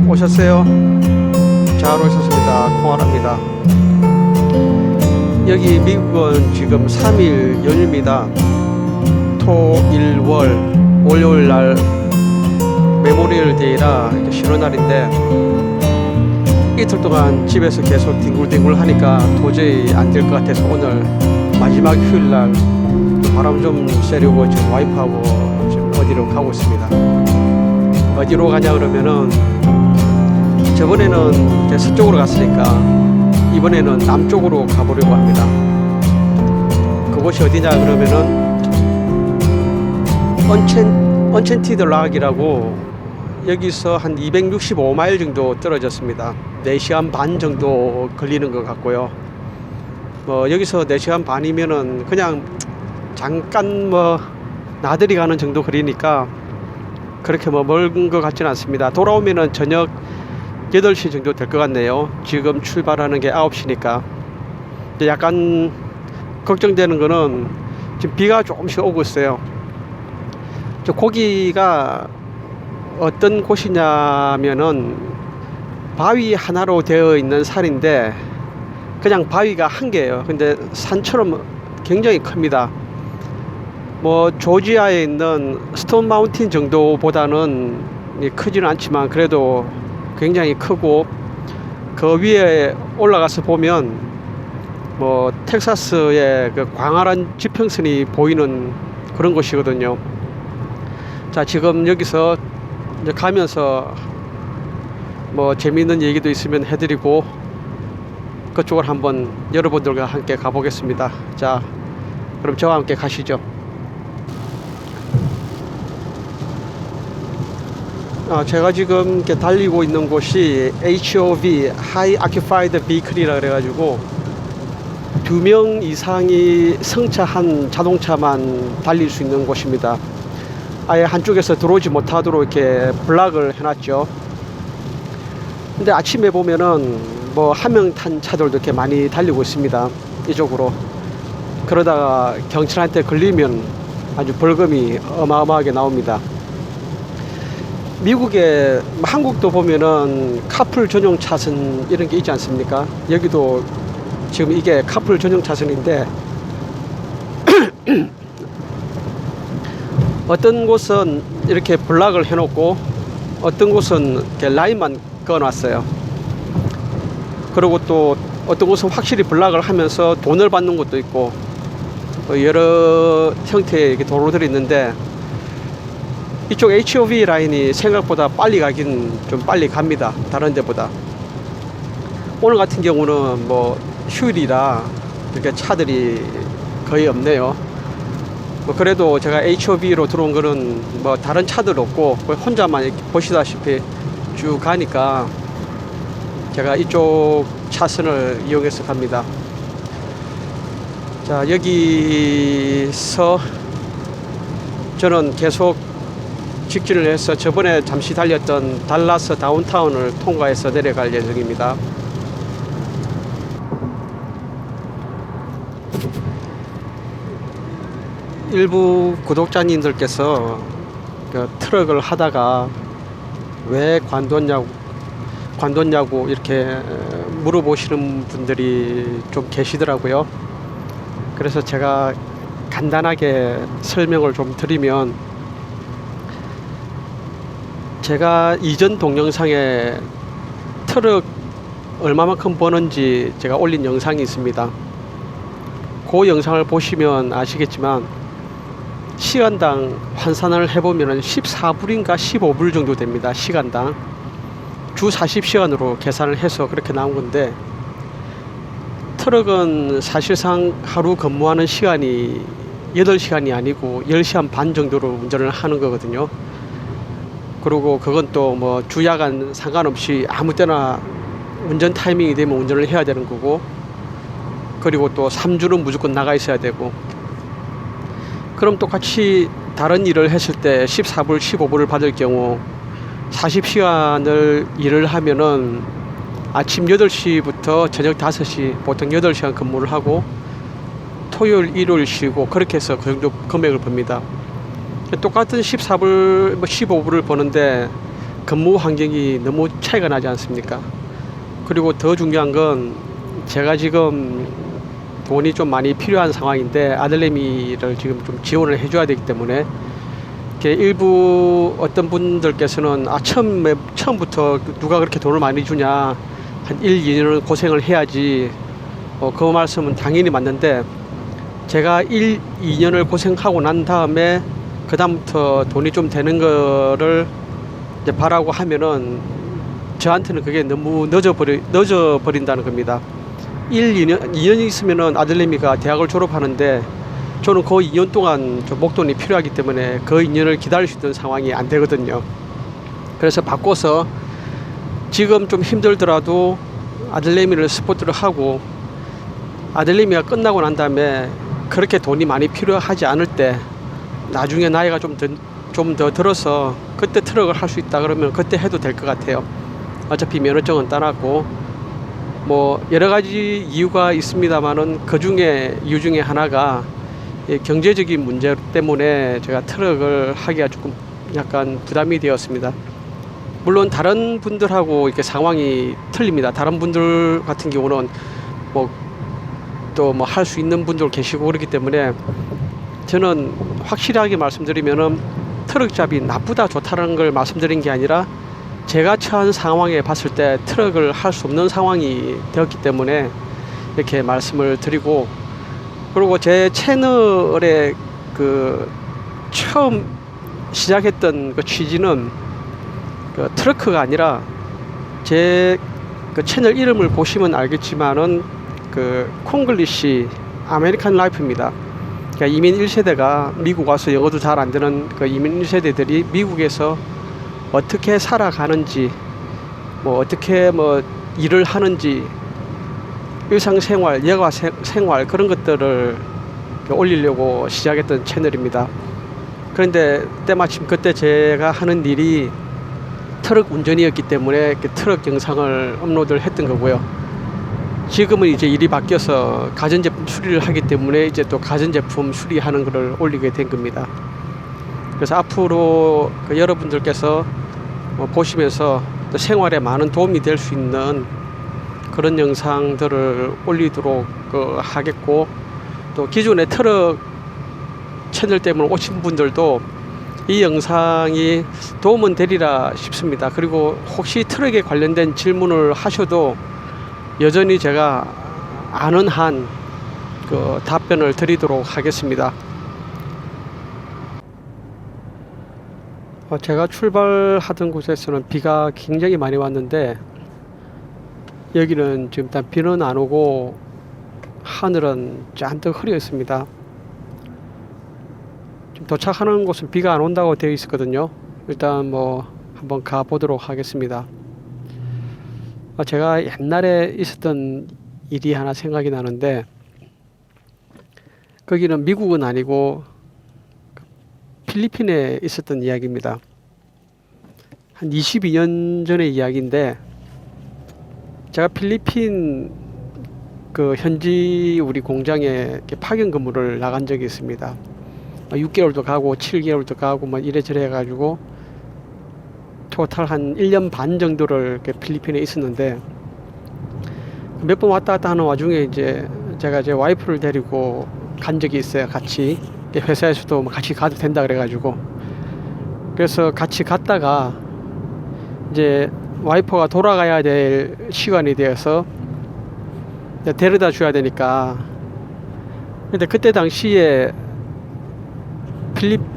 오셨어요? 잘 오셨습니다. 콩하라입니다. 여기 미국은 지금 3일 연휴입니다. 토, 일, 월, 월요일 날 메모리얼 데이라 쉬는 날인데 이틀 동안 집에서 계속 뒹굴뒹굴 하니까 도저히 안 될 것 같아서 오늘 마지막 휴일 날 바람 좀 쐬려고 지금 와이프하고 지금 어디로 가고 있습니다. 어디로 가냐 그러면은 저번에는 이제 서쪽으로 갔으니까 이번에는 남쪽으로 가보려고 합니다. 그곳이 어디냐 그러면은 언첸티드 락이라고 여기서 한 265마일 정도 떨어졌습니다. 4시간 반 정도 걸리는 것 같고요. 뭐 여기서 4시간 반이면은 그냥 잠깐 뭐 나들이 가는 정도 거리니까 그렇게 뭐 멀은 것 같지는 않습니다. 돌아오면은 저녁 8시 정도 될 것 같네요. 지금 출발하는 게 9시니까. 약간 걱정되는 거는 지금 비가 조금씩 오고 있어요. 저 고기가 어떤 곳이냐면은 바위 하나로 되어 있는 산인데 그냥 바위가 한 개예요. 근데 산처럼 굉장히 큽니다. 뭐 조지아에 있는 스톤 마운틴 정도보다는 크지는 않지만 그래도 굉장히 크고 그 위에 올라가서 보면 뭐 텍사스의 그 광활한 지평선이 보이는 그런 곳이거든요. 자, 지금 여기서 이제 가면서 뭐 재미있는 얘기도 있으면 해드리고 그쪽을 한번 여러분들과 함께 가보겠습니다. 자, 그럼 저와 함께 가시죠. 제가 지금 이렇게 달리고 있는 곳이 HOV High Occupied Vehicle이라 그래가지고 2명 이상이 승차한 자동차만 달릴 수 있는 곳입니다. 아예 한쪽에서 들어오지 못하도록 이렇게 블락을 해놨죠. 근데 아침에 보면은 뭐 한 명 탄 차들도 이렇게 많이 달리고 있습니다. 이쪽으로. 그러다가 경찰한테 걸리면 아주 벌금이 어마어마하게 나옵니다. 미국에 한국도 보면은 카풀 전용 차선 이런 게 있지 않습니까? 여기도 지금 이게 카풀 전용 차선인데 어떤 곳은 이렇게 블락을 해놓고 어떤 곳은 이렇게 라인만 그어놨어요. 그리고 또 어떤 곳은 확실히 블락을 하면서 돈을 받는 것도 있고 여러 형태의 이렇게 도로들이 있는데 이쪽 HOV 라인이 생각보다 빨리 가긴 좀 빨리 갑니다. 다른 데보다. 오늘 같은 경우는 뭐 휴일이라 이렇게 차들이 거의 없네요. 뭐 그래도 제가 HOV로 들어온 거는 뭐 다른 차들 없고 혼자만 이렇게 보시다시피 쭉 가니까 제가 이쪽 차선을 이용해서 갑니다. 자, 여기서 저는 계속 직진을 해서 저번에 잠시 달렸던 달라스 다운타운을 통과해서 내려갈 예정입니다. 일부 구독자님들께서 그 트럭을 하다가 왜 관뒀냐고 이렇게 물어보시는 분들이 좀 계시더라고요. 그래서 제가 간단하게 설명을 좀 드리면 제가 이전 동영상에 트럭 얼마만큼 버는지 제가 올린 영상이 있습니다. 그 영상을 보시면 아시겠지만 시간당 환산을 해보면 14불인가 15불 정도 됩니다. 시간당 주 40시간으로 계산을 해서 그렇게 나온 건데 트럭은 사실상 하루 근무하는 시간이 8시간이 아니고 10시간 반 정도로 운전을 하는 거거든요. 그리고 그건 또 뭐 주야간 상관없이 아무 때나 운전 타이밍이 되면 운전을 해야 되는 거고 그리고 또 3주는 무조건 나가 있어야 되고 그럼 똑같이 다른 일을 했을 때 14불 15불을 받을 경우 40시간을 일을 하면은 아침 8시부터 저녁 5시 보통 8시간 근무를 하고 토요일 일요일 쉬고 그렇게 해서 그 정도 금액을 법니다. 똑같은 14불 15불을 버는데 근무 환경이 너무 차이가 나지 않습니까? 그리고 더 중요한 건 제가 지금 돈이 좀 많이 필요한 상황인데 아들내미를 지금 좀 지원을 해줘야 되기 때문에 이렇게 일부 어떤 분들께서는 처음부터 누가 그렇게 돈을 많이 주냐, 한 1, 2년은 고생을 해야지, 그 말씀은 당연히 맞는데 제가 1, 2년을 고생하고 난 다음에 그 다음부터 돈이 좀 되는 거를 이제 바라고 하면은 저한테는 그게 너무 늦어버린다는 겁니다. 2년이 있으면은 아들내미가 대학을 졸업하는데 저는 그 2년 동안 좀 목돈이 필요하기 때문에 그 2년을 기다릴 수 있는 상황이 안 되거든요. 그래서 바꿔서 지금 좀 힘들더라도 아들내미를 스포트를 하고 아들내미가 끝나고 난 다음에 그렇게 돈이 많이 필요하지 않을 때 나중에 나이가 좀 더 들어서 그때 트럭을 할 수 있다 그러면 그때 해도 될 것 같아요. 어차피 면허증은 따놨고 뭐 여러 가지 이유가 있습니다만은 그 중에 이유 중에 하나가 경제적인 문제 때문에 제가 트럭을 하기가 조금 약간 부담이 되었습니다. 물론 다른 분들하고 이렇게 상황이 틀립니다. 다른 분들 같은 경우는 뭐 또 뭐 할 수 있는 분들 계시고 그렇기 때문에 저는 확실하게 말씀드리면은 트럭잡이 나쁘다 좋다는 걸 말씀드린 게 아니라 제가 처한 상황에 봤을 때 트럭을 할 수 없는 상황이 되었기 때문에 이렇게 말씀을 드리고, 그리고 제 채널의 그 처음 시작했던 그 취지는 그 트러크가 아니라 제 그 채널 이름을 보시면 알겠지만은 그 콩글리시 아메리칸 라이프입니다. 그러니까 이민 1세대가 미국 와서 영어도 잘 안 되는 그 이민 1세대들이 미국에서 어떻게 살아가는지, 뭐 어떻게 뭐 일을 하는지, 일상생활, 여가 생활 그런 것들을 올리려고 시작했던 채널입니다. 그런데 때마침 그때 제가 하는 일이 트럭 운전이었기 때문에 트럭 영상을 업로드를 했던 거고요. 지금은 이제 일이 바뀌어서 가전제품 수리를 하기 때문에 이제 또 가전제품 수리하는 것을 올리게 된 겁니다. 그래서 앞으로 여러분들께서 보시면서 또 생활에 많은 도움이 될 수 있는 그런 영상들을 올리도록 하겠고, 또 기존의 트럭 채널 때문에 오신 분들도 이 영상이 도움은 되리라 싶습니다. 그리고 혹시 트럭에 관련된 질문을 하셔도 여전히 제가 아는 한 답변을 드리도록 하겠습니다. 제가 출발하던 곳에서는 비가 굉장히 많이 왔는데 여기는 지금 일단 비는 안 오고 하늘은 잔뜩 흐려 있습니다. 지금 도착하는 곳은 비가 안 온다고 되어 있었거든요. 일단 뭐 한번 가 보도록 하겠습니다. 제가 옛날에 있었던 일이 하나 생각이 나는데, 거기는 미국은 아니고 필리핀에 있었던 이야기입니다. 한 22년 전의 이야기인데, 제가 필리핀 그 현지 우리 공장에 파견 근무를 나간 적이 있습니다. 6개월도 가고 7개월도 가고 뭐 이래저래 해가지고 토탈 한 1년 반 정도를 필리핀에 있었는데, 몇 번 왔다 갔다 하는 와중에 이제 제가 제 와이프를 데리고 간 적이 있어요. 같이 회사에서도 같이 가도 된다 그래가지고, 그래서 같이 갔다가 이제 와이프가 돌아가야 될 시간이 되어서 데려다 줘야 되니까, 근데 그때 당시에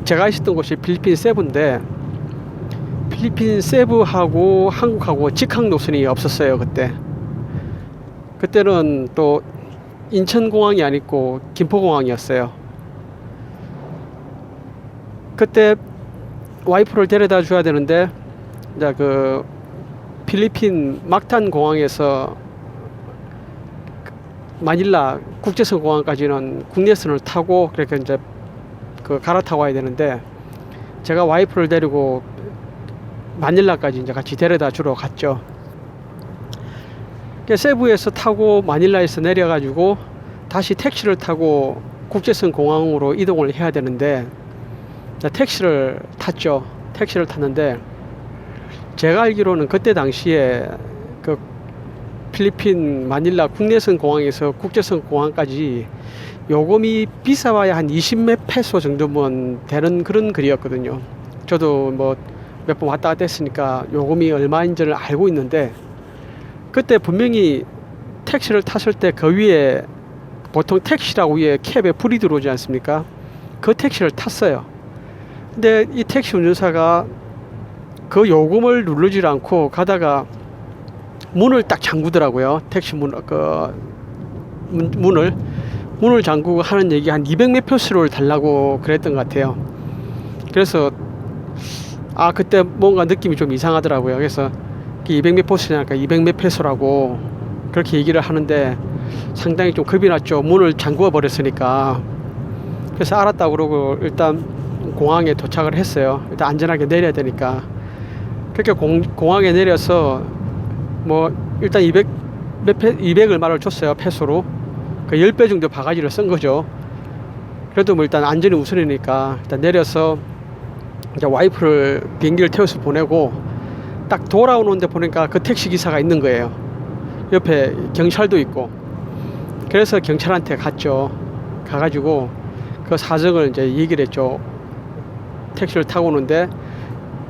제가 있었던 곳이 필리핀 세부인데 필리핀 세부하고 한국하고 직항 노선이 없었어요. 그때는 또 인천공항이 아니고 김포공항이었어요. 그때 와이프를 데려다 줘야 되는데 이제 그 필리핀 막탄 공항에서 마닐라 국제선 공항까지는 국내선을 타고 그렇게 이제 갈아타고 와야 되는데, 제가 와이프를 데리고 마닐라까지 이제 같이 데려다 주러 갔죠. 세부에서 타고 마닐라에서 내려가지고 다시 택시를 타고 국제선 공항으로 이동을 해야 되는데 택시를 탔죠. 택시를 탔는데 제가 알기로는 그때 당시에 그 필리핀 마닐라 국내선 공항에서 국제선 공항까지 요금이 비싸봐야 한 20몇 페소 정도면 되는 그런 거리였거든요. 저도 뭐 몇 번 왔다 갔다 했으니까 요금이 얼마인지를 알고 있는데, 그때 분명히 택시를 탔을 때 그 위에 보통 택시라고 위에 캡에 불이 들어오지 않습니까? 그 택시를 탔어요. 근데 이 택시 운전사가 그 요금을 누르지 않고 가다가 문을 딱 잠그더라고요. 택시 문을 잠그고 하는 얘기 한 200몇 페소를 달라고 그랬던 것 같아요. 그래서 그때 뭔가 느낌이 좀 이상하더라고요. 그래서 200몇 페소니까 200몇 페소라고 그렇게 얘기를 하는데 상당히 좀 겁이 났죠. 문을 잠그어 버렸으니까. 그래서 알았다고 그러고 일단 공항에 도착을 했어요. 일단 안전하게 내려야 되니까. 그렇게 공항에 내려서 뭐 일단 200 얼마를 줬어요. 페소로. 그 10배 정도 바가지를 쓴 거죠. 그래도 뭐 일단 안전이 우선이니까 일단 내려서 이제 와이프를 비행기를 태워서 보내고 딱 돌아오는데 보니까 그 택시 기사가 있는 거예요. 옆에 경찰도 있고. 그래서 경찰한테 갔죠. 가가지고 그 사정을 이제 얘기를 했죠. 택시를 타고 오는데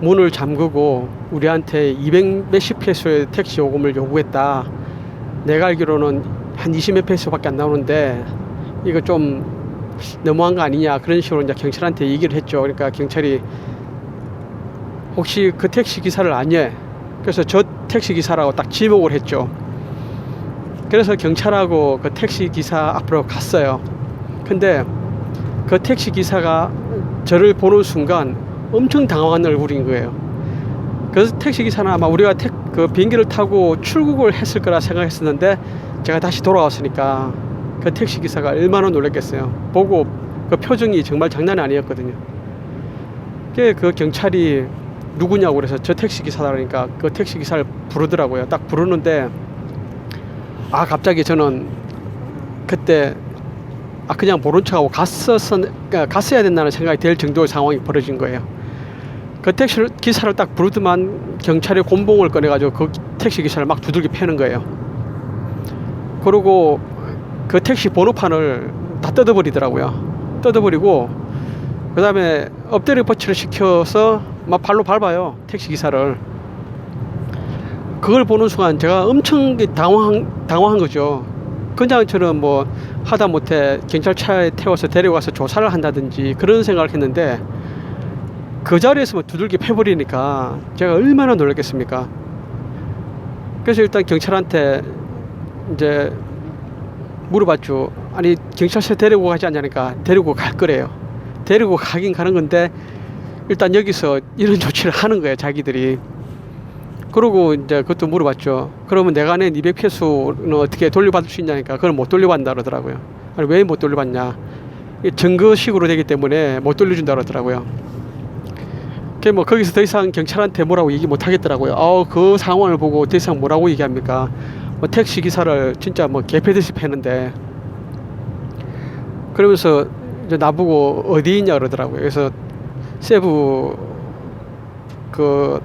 문을 잠그고 우리한테 200 몇십 페소의 택시 요금을 요구했다. 내가 알기로는 한 20몇 페소밖에 안 나오는데 이거 좀 너무한 거 아니냐, 그런 식으로 이제 경찰한테 얘기를 했죠. 그러니까 경찰이 혹시 그 택시 기사를 아냐? 그래서 저 택시 기사라고 딱 지목을 했죠. 그래서 경찰하고 그 택시 기사 앞으로 갔어요. 근데 그 택시 기사가 저를 보는 순간 엄청 당황한 얼굴인 거예요. 그래서 택시 기사는 아마 우리가 그 비행기를 타고 출국을 했을 거라 생각했었는데 제가 다시 돌아왔으니까 그 택시 기사가 얼마나 놀랐겠어요. 보고 그 표정이 정말 장난이 아니었거든요. 그 경찰이 누구냐고 그래서 저 택시 기사다 그러니까 그 택시 기사를 부르더라고요. 딱 부르는데 갑자기 저는 그때 그냥 모른 척하고 갔어야 된다는 생각이 들 정도의 상황이 벌어진 거예요. 그 택시 기사를 딱 부르더만 경찰이 곤봉을 꺼내가지고 그 택시 기사를 막 두들겨 패는 거예요. 그리고 그 택시 번호판을 다 뜯어버리더라고요. 뜯어버리고 그 다음에 엎드려 버치를 시켜서 막 발로 밟아요. 택시 기사를. 그걸 보는 순간 제가 엄청 당황한 거죠. 그냥 저는 뭐 하다못해 경찰차에 태워서 데려가서 조사를 한다든지 그런 생각을 했는데 그 자리에서 두들겨 패버리니까 제가 얼마나 놀랐겠습니까. 그래서 일단 경찰한테 이제 물어봤죠. 아니 경찰서에 데리고 가지 않냐니까 데리고 갈 거래요. 데리고 가긴 가는 건데 일단 여기서 이런 조치를 하는 거예요, 자기들이. 그러고 이제 그것도 물어봤죠. 그러면 내가 낸 200페소는 어떻게 돌려받을 수 있냐니까 그걸 못 돌려받는다 그러더라고요. 아니 왜 못 돌려받냐, 증거식으로 되기 때문에 못 돌려준다 그러더라고요. 뭐 거기서 더 이상 경찰한테 뭐라고 얘기 못 하겠더라고요. 그 상황을 보고 더 이상 뭐라고 얘기합니까. 뭐 택시 기사를 진짜 뭐 개패듯이 패는데. 그러면서 이제 나보고 어디 있냐 그러더라고요. 그래서 세부 그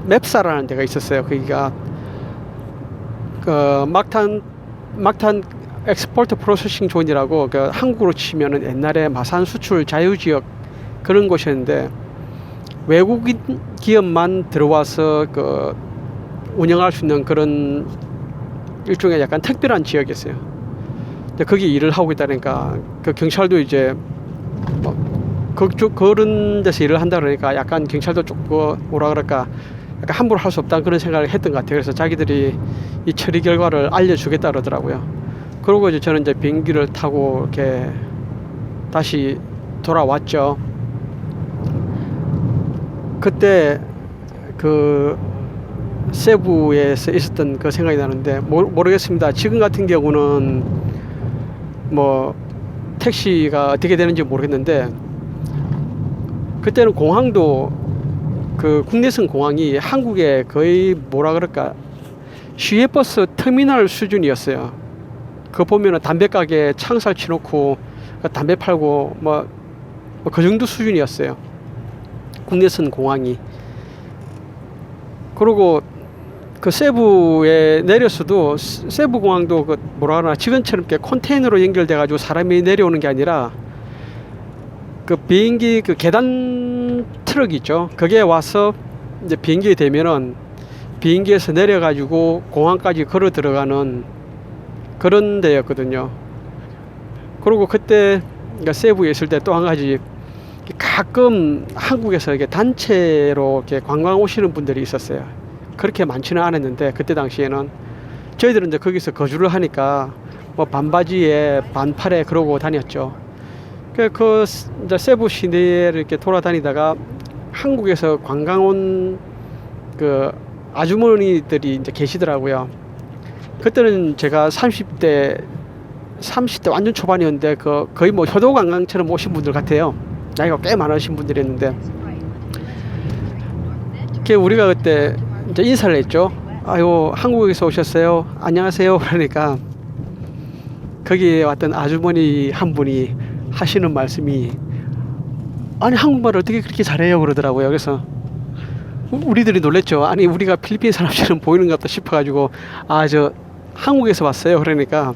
맵사라는 데가 있었어요. 거기가 그 막탄 엑스포트 프로세싱 존이라고 그 한국으로 치면은 옛날에 마산 수출 자유지역 그런 곳이었는데 외국인 기업만 들어와서 그 운영할 수 있는 그런 일종의 약간 특별한 지역이었어요. 근데 거기 일을 하고 있다니까 그 경찰도 이제 그런 데서 일을 한다 그러니까 약간 경찰도 조금 뭐라 그럴까 약간 함부로 할 수 없다는 그런 생각을 했던 것 같아요. 그래서 자기들이 이 처리 결과를 알려주겠다 그러더라고요. 그러고 이제 저는 이제 비행기를 타고 이렇게 다시 돌아왔죠. 그때 그 세부에서 있었던 그 생각이 나는데 모르겠습니다. 지금 같은 경우는 뭐 택시가 어떻게 되는지 모르겠는데 그때는 공항도 그 국내선 공항이 한국의 거의 뭐라 그럴까 시외버스 터미널 수준이었어요. 그거 보면은 담배 가게 창살 치놓고 담배 팔고 뭐 그 정도 수준이었어요. 국내선 공항이. 그리고 그 세부에 내렸어도 세부 공항도 그 뭐라 하나 지금처럼 이렇게 컨테이너로 연결돼 가지고 사람이 내려오는 게 아니라 그 비행기 그 계단 트럭 있죠. 그게 와서 이제 비행기에 되면은 비행기에서 내려 가지고 공항까지 걸어 들어가는 그런 데였거든요. 그리고 그때 그러니까 세부에 있을 때 또 한 가지 가끔 한국에서 이렇게 단체로 이렇게 관광 오시는 분들이 있었어요. 그렇게 많지는 않았는데 그때 당시에는 저희들은 이제 거기서 거주를 하니까 뭐 반바지에 반팔에 그러고 다녔죠. 그 이제 세부 시내를 이렇게 돌아다니다가 한국에서 관광 온 그 아주머니들이 이제 계시더라고요. 그때는 제가 30대 완전 초반이었는데 그 거의 뭐 효도 관광처럼 오신 분들 같아요. 나이가 꽤 많으신 분들이었는데 우리가 그때 이제 인사를 했죠. 아유, 한국에서 오셨어요. 안녕하세요. 그러니까 거기에 왔던 아주머니 한 분이 하시는 말씀이 아니 한국말을 어떻게 그렇게 잘해요 그러더라고요. 그래서 우리들이 놀랬죠. 아니 우리가 필리핀 사람처럼 보이는 것 같다 싶어가지고 아 저 한국에서 왔어요. 그러니까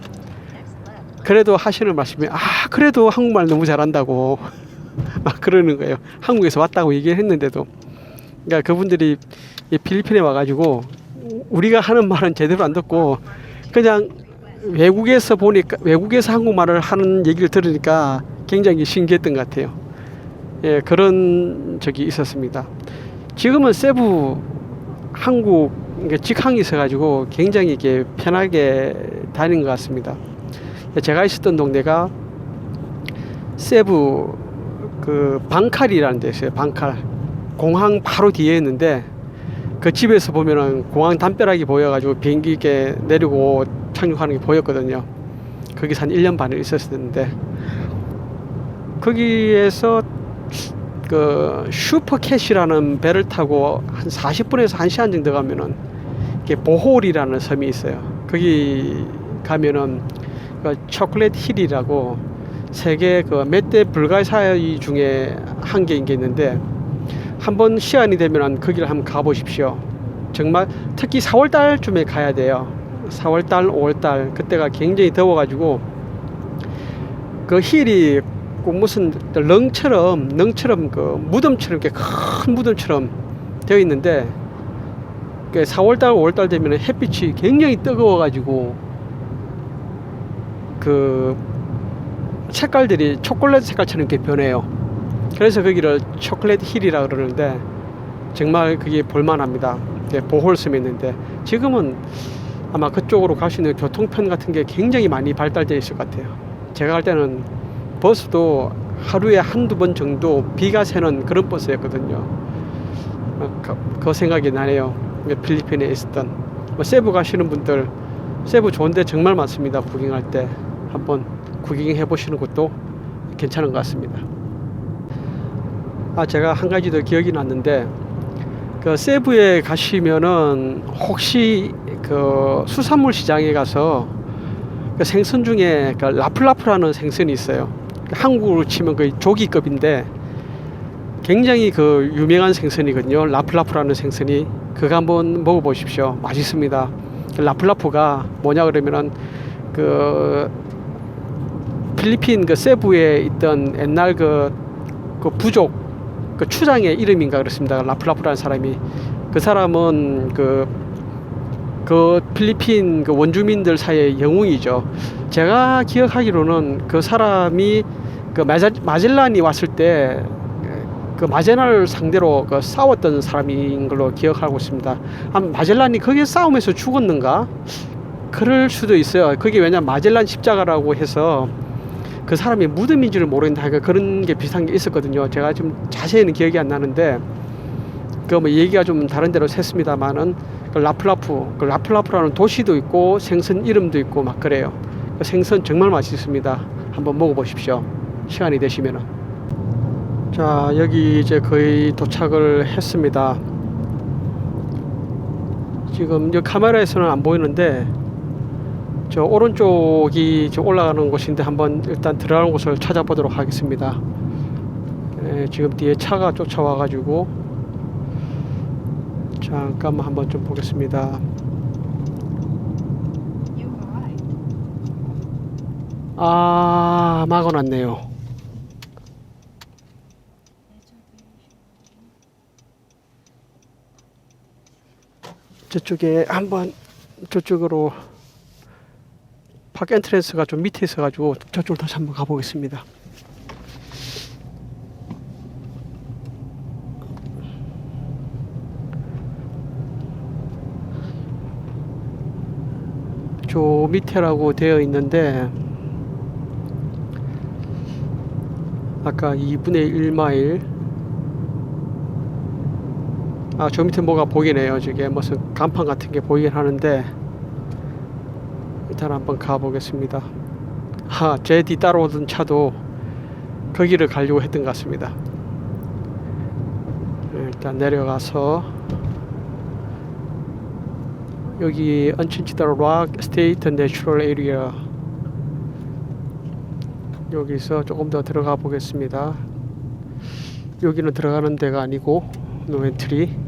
그래도 하시는 말씀이 그래도 한국말 너무 잘한다고 막 그러는 거예요. 한국에서 왔다고 얘기했는데도. 그러니까 그분들이 필리핀에 와가지고 우리가 하는 말은 제대로 안 듣고 그냥 외국에서 한국말을 하는 얘기를 들으니까 굉장히 신기했던 것 같아요. 예, 그런 적이 있었습니다. 지금은 세부 한국 직항이 있어가지고 굉장히 이렇게 편하게 다니는 것 같습니다. 제가 있었던 동네가 세부 그 방칼이라는 데 있어요. 방칼 공항 바로 뒤에 있는데 그 집에서 보면은 공항 담벼락이 보여가지고 비행기 이렇게 내리고 착륙하는 게 보였거든요. 거기서 한 1년 반을 있었는데 거기에서 그 슈퍼캣이라는 배를 타고 한 40분에서 1시간 정도 가면은 이게 보홀이라는 섬이 있어요. 거기 가면은 그 초콜릿 힐이라고 세계 그 몇 대 불가사의 중에 한 개인 게 있는데 한번 시간이 되면 거기를 한번 가보십시오. 정말 특히 4월 달쯤에 가야 돼요. 4월 달, 5월 달 그때가 굉장히 더워가지고 그 힐이 무슨 렁처럼 그 무덤처럼 이렇게 큰 무덤처럼 되어 있는데 4월 달, 5월 달 되면 햇빛이 굉장히 뜨거워가지고 그 색깔들이 초콜릿 색깔처럼 이렇게 변해요. 그래서 거기를 초콜릿 힐이라 그러는데 정말 그게 볼만합니다. 보홀섬에 있는데 지금은 아마 그쪽으로 갈 수 있는 교통편 같은 게 굉장히 많이 발달되어 있을 것 같아요. 제가 갈 때는 버스도 하루에 한두 번 정도 비가 새는 그런 버스였거든요. 그 생각이 나네요. 필리핀에 있었던 세부 가시는 분들 세부 좋은데 정말 많습니다. 구경할 때 한번 구경해 보시는 것도 괜찮은 것 같습니다. 제가 한 가지 더 기억이 났는데 그 세부에 가시면은 혹시 그 수산물 시장에 가서 그 생선 중에 그 라플라프라는 생선이 있어요. 한국으로 치면 거의 조기급인데 굉장히 그 유명한 생선이거든요. 라플라프라는 생선이 그거 한번 먹어보십시오. 맛있습니다. 라플라프가 뭐냐 그러면은 그 필리핀 그 세부에 있던 옛날 그 부족 그 추장의 이름인가 그렇습니다. 라플라프라는 사람이 그 사람은 그 필리핀 그 원주민들 사이의 영웅이죠. 제가 기억하기로는 그 사람이 그 마젤란이 왔을 때 그 마젤란을 상대로 그 싸웠던 사람인 걸로 기억하고 있습니다. 마젤란이 거기에 싸움에서 죽었는가? 그럴 수도 있어요. 그게 왜냐면 마젤란 십자가라고 해서 그 사람이 무덤인지를 모르겠는데 그런 게 비슷한 게 있었거든요. 제가 좀 자세히는 기억이 안 나는데 그 뭐 얘기가 좀 다른 데로 샜습니다만은 그 라플라프라는 도시도 있고 생선 이름도 있고 막 그래요. 그 생선 정말 맛있습니다. 한번 먹어보십시오. 시간이 되시면은. 자, 여기 이제 거의 도착을 했습니다. 지금 이 카메라에서는 안 보이는데 저 오른쪽이 저 올라가는 곳인데 한번 일단 들어가는 곳을 찾아보도록 하겠습니다. 지금 뒤에 차가 쫓아와 가지고 잠깐만 한번 좀 보겠습니다. 아, 막아놨네요. 저쪽에 한번 저쪽으로 밖 엔트랜스가 좀 밑에 있어가지고 저쪽으로 다시 한번 가보겠습니다. 저 밑에라고 되어 있는데 아까 2분의 1마일 아, 저 밑에 뭐가 보이네요. 저게 무슨 간판 같은 게 보이긴 하는데 일단 한번 가보겠습니다. 제 뒤 따라오던 차도 거기를 가려고 했던 것 같습니다. 일단 내려가서 여기 언친치다 락 스테이트 내추럴 에리어 여기서 조금 더 들어가 보겠습니다. 여기는 들어가는 데가 아니고 노엔트리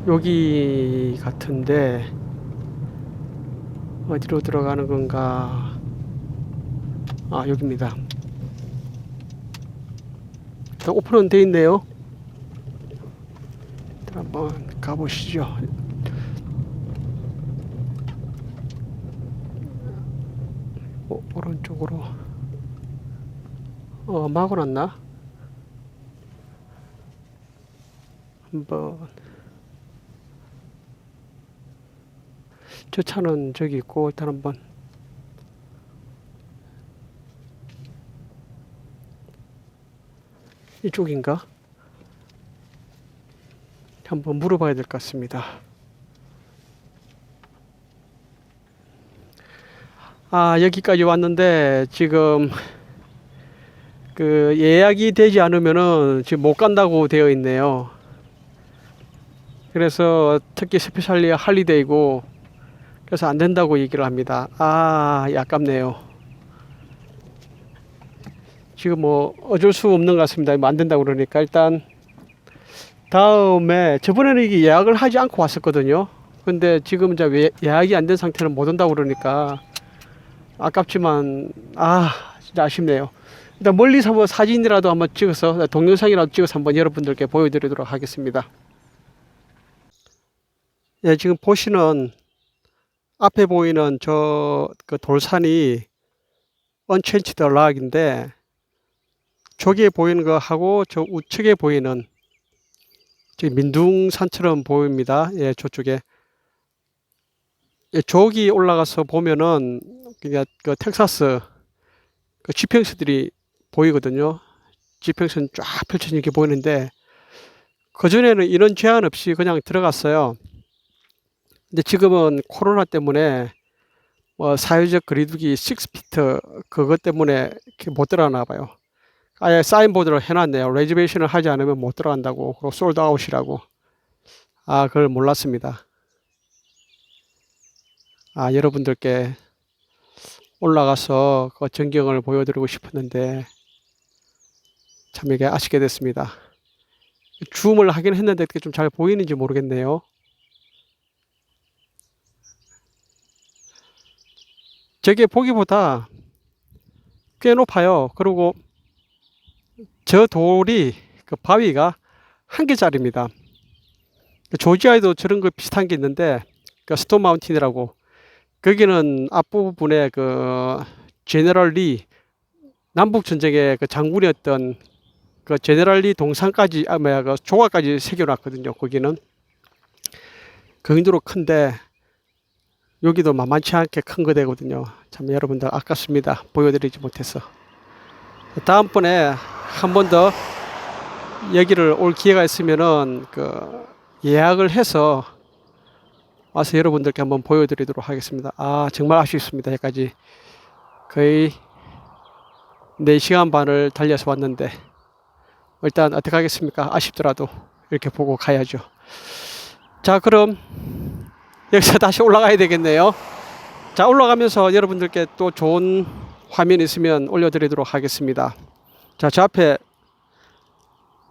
여기 같은데 어디로 들어가는 건가? 아, 여기입니다. 일단 오픈은 돼 있네요. 일단 한번 가보시죠. 오른쪽으로 막아놨나? 한번 저 차는 저기 있고 일단 한번 이쪽인가? 한번 물어봐야 될 것 같습니다. 아, 여기까지 왔는데 지금 그 예약이 되지 않으면은 지금 못 간다고 되어 있네요. 그래서 특히 스페셜리 할리데이고 그래서 안 된다고 얘기를 합니다. 아, 아깝네요. 지금 뭐 어쩔 수 없는 것 같습니다. 뭐 안 된다고 그러니까 일단 다음에 저번에는 이게 예약을 하지 않고 왔었거든요. 근데 지금 이제 예약이 안 된 상태는 못 온다고 그러니까 아깝지만 진짜 아쉽네요. 일단 멀리서 한번 사진이라도 한번 찍어서 동영상이라도 찍어서 한번 여러분들께 보여드리도록 하겠습니다. 예, 지금 보시는 앞에 보이는 저 그 돌산이 언첸치드 락인데 저기에 보이는 거 하고 저 우측에 보이는 지금 민둥산처럼 보입니다. 예, 저쪽에 예, 저기 올라가서 보면은 그냥 그 텍사스 그 지평선들이 보이거든요. 지평선 쫙 펼쳐진 게 보이는데 그전에는 이런 제한 없이 그냥 들어갔어요. 근데 지금은 코로나 때문에 뭐 사회적 거리두기 6피트 그것 때문에 이렇게 못 들어가나 봐요. 아예 사인보드를 해놨네요. 레저베이션을 하지 않으면 못 들어간다고. 그리고 솔드아웃이라고. 그걸 몰랐습니다. 여러분들께 올라가서 그 전경을 보여드리고 싶었는데 참 이게 아쉽게 됐습니다. 줌을 하긴 했는데 그게 좀 잘 보이는지 모르겠네요. 저게 보기보다 꽤 높아요. 그리고 저 돌이 그 바위가 한 개짜리입니다. 조지아에도 저런 거 비슷한 게 있는데 그 스톤 마운틴이라고 거기는 앞부분에 그 제너럴 리 남북 전쟁의 그 장군이었던 그 제너럴 리 동상까지 그 조각까지 새겨놨거든요. 거기는 그 정도로 큰데 여기도 만만치 않게 큰 거 되거든요. 참 여러분들 아깝습니다. 보여드리지 못해서. 다음번에 한 번 더 여기를 올 기회가 있으면은 그 예약을 해서 와서 여러분들께 한번 보여드리도록 하겠습니다. 정말 아쉽습니다. 여기까지 거의 4시간 반을 달려서 왔는데 일단 어떻게 하겠습니까? 아쉽더라도 이렇게 보고 가야죠. 자, 그럼 여기서 다시 올라가야 되겠네요. 자, 올라가면서 여러분들께 또 좋은 화면 있으면 올려드리도록 하겠습니다. 자, 저 앞에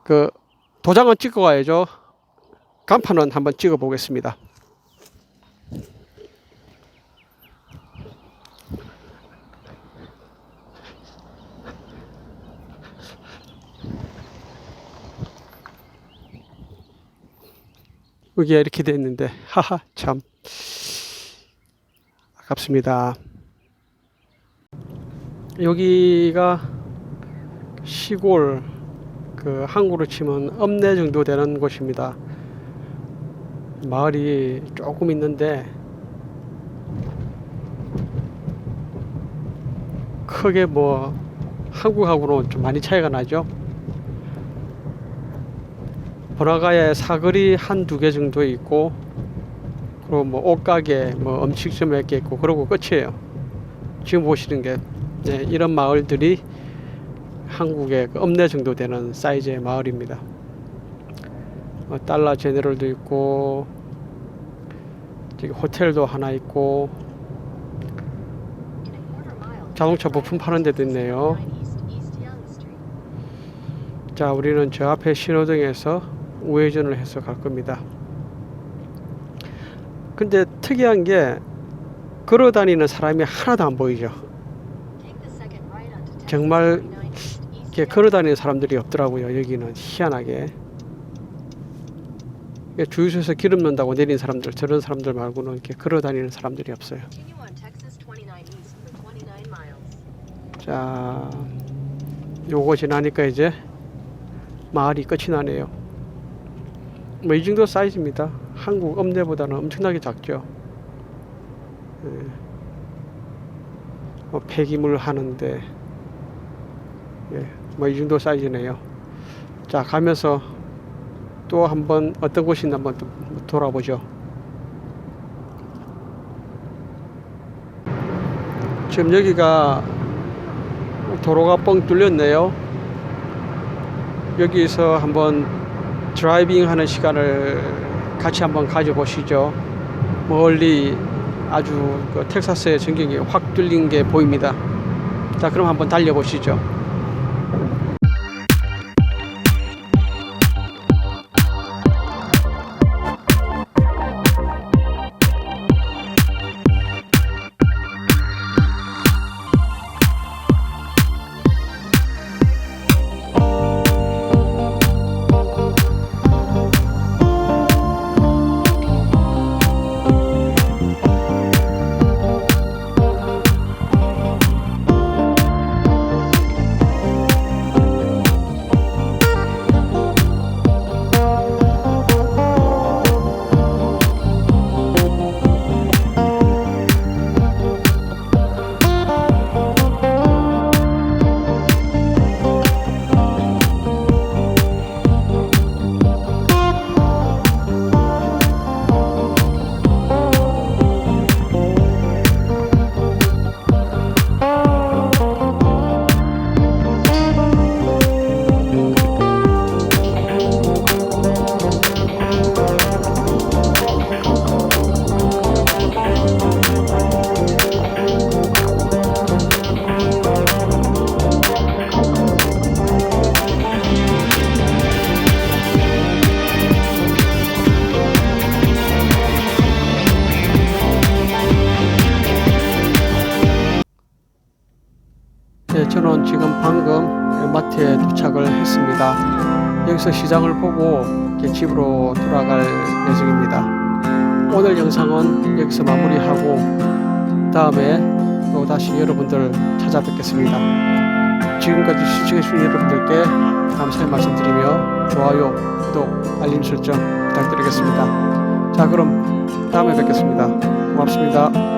그 도장은 찍어 가야죠. 간판은 한번 찍어 보겠습니다. 여기가 이렇게 돼 있는데 하하 참 아깝습니다. 여기가 시골 그 항구로 치면 읍내 정도 되는 곳입니다. 마을이 조금 있는데 크게 뭐 한국하고는 좀 많이 차이가 나죠. 번화가에 사거리 한두 개 정도 있고, 그리고 뭐 옷가게, 뭐 음식점 몇 개 있고, 그러고 끝이에요. 지금 보시는 게 이런 마을들이 한국의 그 읍내 정도 되는 사이즈의 마을입니다. 달러 제네럴도 있고, 저기 호텔도 하나 있고, 자동차 부품 파는 데도 있네요. 자, 우리는 저 앞에 신호등에서 우회전을 해서 갈 겁니다. 근데 특이한 게 걸어 다니는 사람이 하나도 안 보이죠. 정말 이렇게 걸어 다니는 사람들이 없더라고요. 여기는 희한하게 주유소에서 기름 넣는다고 내린 사람들, 저런 사람들 말고는 이렇게 걸어 다니는 사람들이 없어요. 자, 요거 지나니까 이제 마을이 끝이 나네요. 뭐 이 정도 사이즈입니다. 한국 읍내보다는 엄청나게 작죠. 뭐 폐기물 하는데 뭐 이 정도 사이즈네요. 자, 가면서 또 한번 어떤 곳이 있나 한번 또 돌아보죠. 지금 여기가 도로가 뻥 뚫렸네요. 여기서 한번 드라이빙 하는 시간을 같이 한번 가져보시죠. 멀리 아주 그 텍사스의 전경이 확 뚫린 게 보입니다. 자, 그럼 한번 달려보시죠. 저는 지금 방금 마트에 도착을 했습니다. 여기서 시장을 보고 집으로 돌아갈 예정입니다. 오늘 영상은 여기서 마무리하고 다음에 또 다시 여러분들 찾아뵙겠습니다. 지금까지 시청해주신 여러분들께 감사의 말씀드리며 좋아요, 구독, 알림 설정 부탁드리겠습니다. 자, 그럼 다음에 뵙겠습니다. 고맙습니다.